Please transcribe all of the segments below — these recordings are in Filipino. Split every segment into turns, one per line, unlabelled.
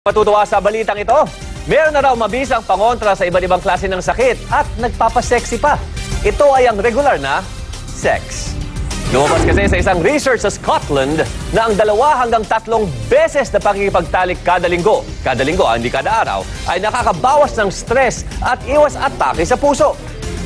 Matutuwa sa balitang ito, meron na raw mabisang pangontra sa iba't ibang klase ng sakit at nagpapasexy pa. Ito ay ang regular na sex. Lumabas kasi sa isang research sa Scotland na ang 2 hanggang 3 beses na pakikipagtalik kada linggo, hindi kada araw, ay nakakabawas ng stress at iwas atake sa puso.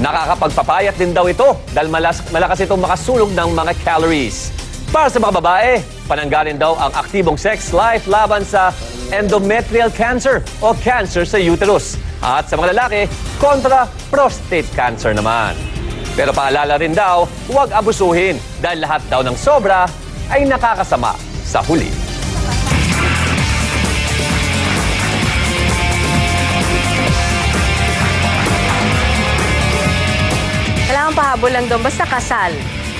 Nakakapagpapayat din daw ito dahil malakas itong makasulog ng mga calories. Para sa mga babae, pananggarin daw ang aktibong sex life laban sa endometrial cancer o cancer sa uterus. At sa mga lalaki, kontra prostate cancer naman. Pero paalala rin daw, huwag abusuhin dahil lahat daw ng sobra ay nakakasama sa huli.
Kailangan pahabol lang doon, basta kasal.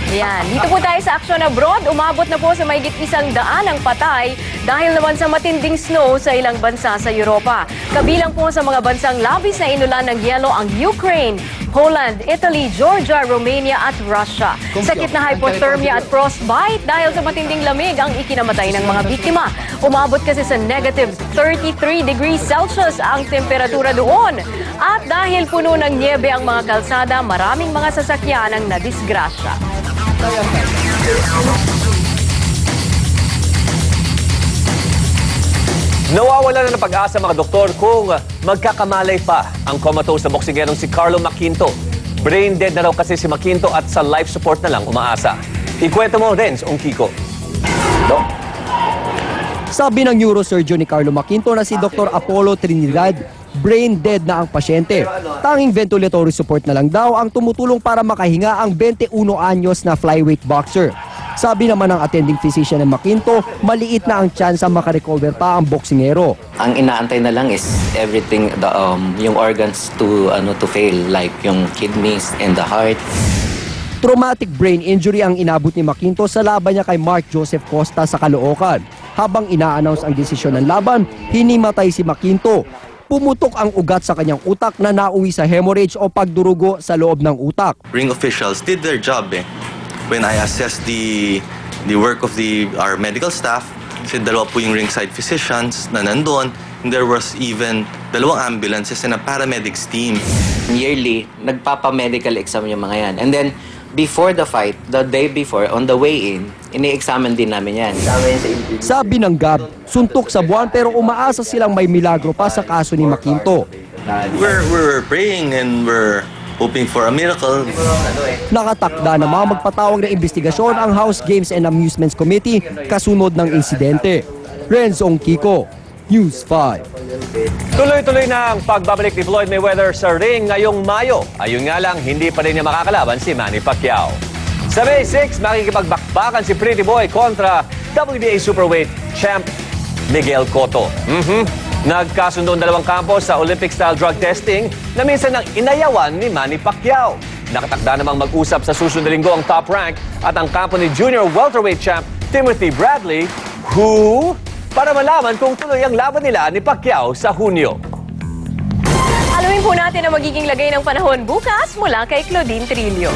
Ayan. Dito po tayo sa Aksyon Abroad. Umabot na po sa mahigit 100 ang patay dahil naman sa matinding snow sa ilang bansa sa Europa. Kabilang po sa mga bansang labis na inulan ng yelo ang Ukraine, Poland, Italy, Georgia, Romania at Russia. Sakit na hypothermia at frostbite dahil sa matinding lamig ang ikinamatay ng mga biktima. Umabot kasi sa negative 33 degrees Celsius ang temperatura doon. At dahil puno ng niebe ang mga kalsada, maraming mga sasakyan ang nadisgrasya.
Nawawala na ng pag-asa mga doktor kung magkakamalay pa ang comatose na boksingerong si Carlo Maquinto. Brain dead na raw kasi si Maquinto at sa life support na lang umaasa. Ikwento mo, Renz Kiko.
Sabi ng neurosurgeon ni Carlo Maquinto na si Dr. Apollo Trinidad, brain dead na ang pasyente. Tanging ventilatory support na lang daw ang tumutulong para makahinga ang 21 anyos na flyweight boxer. Sabi naman ng attending physician ng Maquinto, maliit na ang tsansa makarecover pa ang boksingero.
Ang inaantay na lang is everything, yung organs to fail, like yung kidneys and the heart.
Traumatic brain injury ang inabot ni Maquinto sa laban niya kay Mark Joseph Costa sa Caloocan. Habang ina-announce ang desisyon ng laban, hinimatay si Maquinto. Pumutok ang ugat sa kanyang utak na nauwi sa hemorrhage o pagdurugo sa loob ng utak.
Ring officials did their job When I assessed the work of our medical staff, kasi 2 po yung ringside physicians na nandun, and there was even 2 ambulances and a paramedics team.
Yearly, nagpapa-medical exam yung mga yan. And then, before the fight, the day before, on the way in, ini-examine din namin yan.
Sabi ng GAB, suntok sa buwan pero umaasa silang may milagro pa sa kaso ni Maquinto.
We're praying and we're hoping for a miracle.
Nakatakda na mga magpatawag ng investigasyon ang House Games and Amusements Committee kasunod ng insidente. Renz Kiko, News 5.
Tuloy-tuloy na ang pagbabalik ni Floyd Mayweather sa ring ngayong Mayo. Ayun nga lang, hindi pa rin niya makakalaban si Manny Pacquiao. Sa May 6, makikipagbakbakan si Pretty Boy kontra WBA Superweight Champ Miguel Cotto. Nagkasundo ang 2 kampo sa Olympic-style drug testing na minsan nang inayawan ni Manny Pacquiao. Nakatakda namang mag-usap sa susunod na linggo ang Top Rank at ang kampo ni Junior Welterweight Champ Timothy Bradley, para malaman kung tuloy ang laban nila ni Pacquiao sa Hunyo.
Alamin po natin ang magiging lagay ng panahon bukas mula kay Claudine Trillo.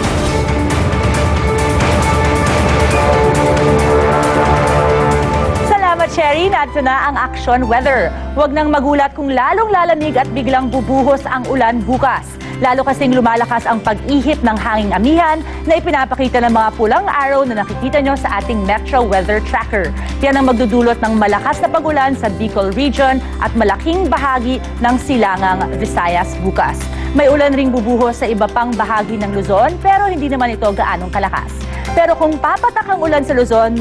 Salamat, Sherry. Narito na ang Action Weather. Huwag nang magulat kung lalong lalamig at biglang bubuhos ang ulan bukas. Lalo kasing lumalakas ang pag-ihip ng hanging amihan na ipinapakita ng mga pulang araw na nakikita nyo sa ating Metro Weather Tracker. Yan ang magdudulot ng malakas na pag-ulan sa Bicol Region at malaking bahagi ng silangang Visayas bukas. May ulan ring bubuhos sa iba pang bahagi ng Luzon pero hindi naman ito gaanong kalakas. Pero kung papatak ang ulan sa Luzon,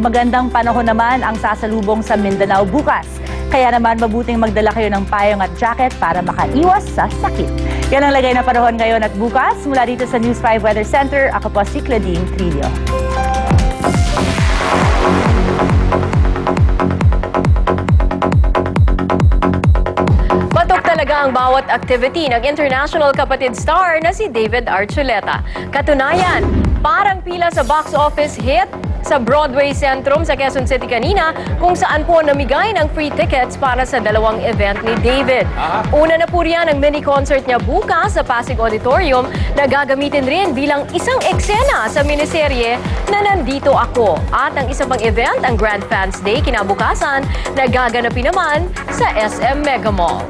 magandang panahon naman ang sasalubong sa Mindanao bukas. Kaya naman mabuting magdala kayo ng payong at jacket para makaiwas sa sakit. Yan ang lagay na panahon ngayon at bukas. Mula dito sa News 5 Weather Center, ako po si Claudine Trillo.
Patok talaga ang bawat activity ng international kapatid star na si David Archuleta. Katunayan, parang pila sa box office hit, sa Broadway Centrum sa Quezon City kanina, kung saan po namigay ng free tickets para sa dalawang event ni David. Una na po riyan ang mini-concert niya bukas sa Pasig Auditorium na gagamitin rin bilang isang eksena sa miniserye na Nandito Ako. At ang isa pang event, ang Grand Fans Day kinabukasan, na gaganapin naman sa SM Mega Mall.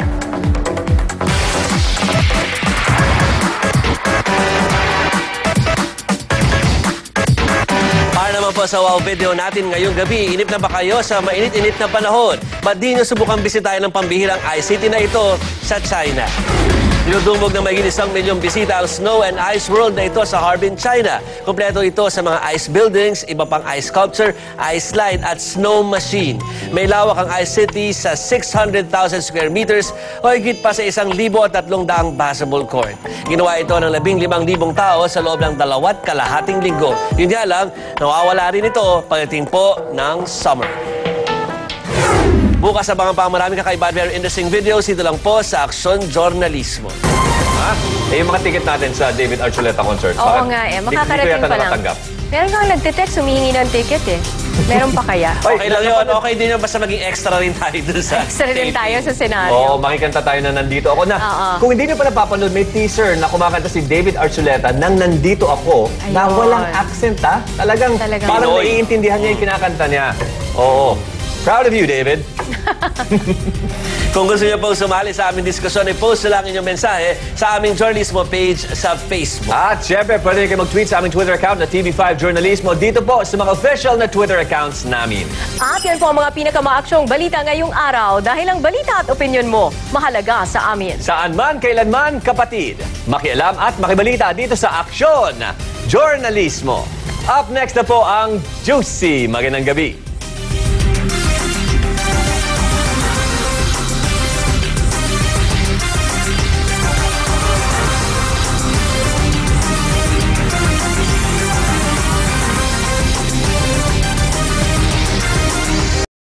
Para naman po sa wow video natin ngayong gabi, inip na ba kayo sa mainit-init na panahon? Ba't di nyo subukang bisitahin ng pambihirang ice city na ito sa China? Dinudumog ng mahigit 1 milyong bisita ang Snow and Ice World na ito sa Harbin, China. Kompleto ito sa mga ice buildings, iba pang ice sculpture, ice slide at snow machine. May lawak ang ice city sa 600,000 square meters o higit pa sa 1,300 basketball court. Ginawa ito ng 15,000 tao sa loob ng 2.5 linggo. Yun nga lang, nawawala rin ito pagdating po ng summer. Bukas abangan pa ang maraming kakaiba at very interesting videos dito lang po sa Aksyon Journalismo.
Yung mga ticket natin sa David Archuleta concert.
Oo nga eh, makakarating pa lang. Meron kang nagtitext, humihingi ng ticket eh. Meron pa kaya?
Okay lang yun. Okay din yun. Basta maging extra rin tayo dun sa
Extra rin tayo sa senaryo.
Oo, makikanta tayo na Nandito Ako na. Kung hindi nyo pa napapanood, may teaser na kumakanta si David Archuleta ng Nandito Ako na
Ayun.
walang accent ha. Talagang parang
Pinoy.
naiintindihan niya yung kinakanta niya. Oo. Proud of you, David.
Kung gusto niyo pong sumali sa aming diskusyon, i-post na lang inyong mensahe sa aming journalismo page sa Facebook.
At syempre, pwede rin kayo mag-tweet sa aming Twitter account na TV5 Journalismo dito po sa mga official na Twitter accounts namin.
At yan po ang mga pinakamaaksyong balita ngayong araw dahil ang balita at opinion mo mahalaga sa amin.
Saan man, kailanman, kapatid. Makialam at makibalita dito sa Aksyon Journalismo. Up next na po ang Juicy. Magandang gabi.